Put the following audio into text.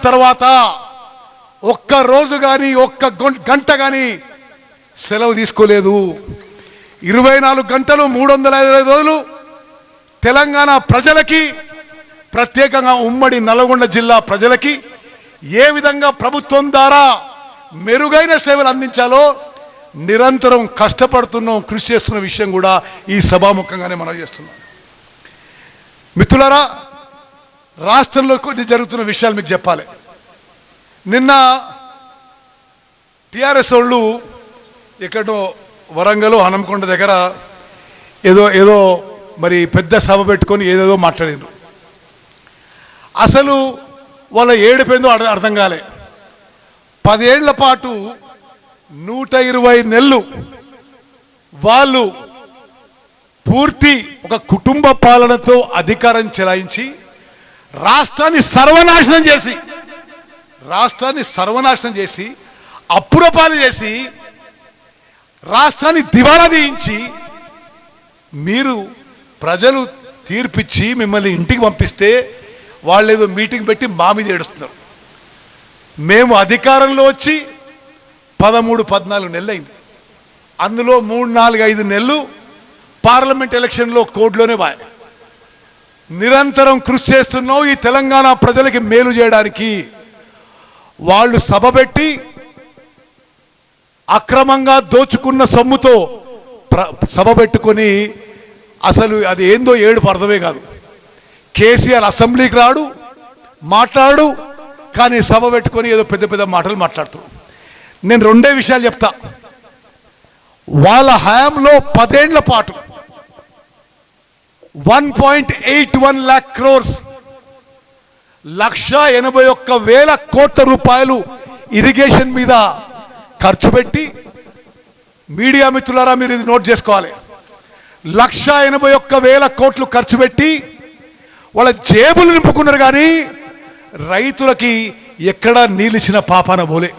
తర్వాత ఒక్క రోజు కానీ ఒక్క గంట కానీ సెలవు తీసుకోలేదు. 24 గంటలు 365 రోజులు తెలంగాణ ప్రజలకి, ప్రత్యేకంగా ఉమ్మడి నల్గొండ జిల్లా ప్రజలకి ఏ విధంగా ప్రభుత్వం ద్వారా మెరుగైన సేవలు అందించాలో నిరంతరం కష్టపడుతున్నాం, కృషి చేస్తున్న విషయం కూడా ఈ సభాముఖంగానే మనం చేస్తున్నాం. మిత్రులారా, రాష్ట్రంలో కొన్ని జరుగుతున్న విషయాలు మీకు చెప్పాలి. నిన్న టిఆర్ఎస్ వాళ్ళు ఎక్కడో వరంగల్ హనంకొండ దగ్గర ఏదో మరి పెద్ద సభ పెట్టుకొని ఏదేదో మాట్లాడారు. అసలు వాళ్ళ ఏడుపేందో అర్థం కాలే. 10 ఏళ్ల పాటు 120 నెలలు వాళ్ళు పూర్తి ఒక కుటుంబ పాలనతో అధికారం చెలాయించి రాష్ట్రాన్ని సర్వనాశనం చేసి అప్పురపాలు చేసి రాష్ట్రాన్ని దివాలా తీయించి మీరు ప్రజలు తీర్పిచ్చి మిమ్మల్ని ఇంటికి పంపిస్తే వాళ్ళు ఏదో మీటింగ్ పెట్టి మా మీద ఏడుస్తున్నారు. మేము అధికారంలో వచ్చి 13-14 నెలలు అయింది. అందులో 3-4-5 నెలలు పార్లమెంట్ ఎలక్షన్లో కోడ్లోనే బాయ్. నిరంతరం కృషి చేస్తున్నాం ఈ తెలంగాణ ప్రజలకి మేలు చేయడానికి. వాళ్ళు సభ పెట్టి అక్రమంగా దోచుకున్న సొమ్ముతో సభ పెట్టుకొని అసలు అది ఏందో ఏడుపు అర్థమే కాదు. కేసీఆర్ అసెంబ్లీకి రాడు, మాట్లాడు, కానీ సభ పెట్టుకొని ఏదో పెద్ద పెద్ద మాటలు మాట్లాడుతూ. నేను 2 విషయాలు చెప్తా. వాళ్ళ హయాంలో 10 ఏళ్ల పాటు 1.81 lakh crores 181,000 కోట్ల రూపాయలు ఇరిగేషన్ మీద ఖర్చు పెట్టి, మీడియా మిత్రులారా మీరు ఇది నోట్ చేసుకోవాలి, 181,000 కోట్లు ఖర్చు పెట్టి వాళ్ళ జేబులు నింపుకున్నారు. కానీ రైతులకి ఎక్కడా నీళ్ళిచ్చిన పాపాన పోలే.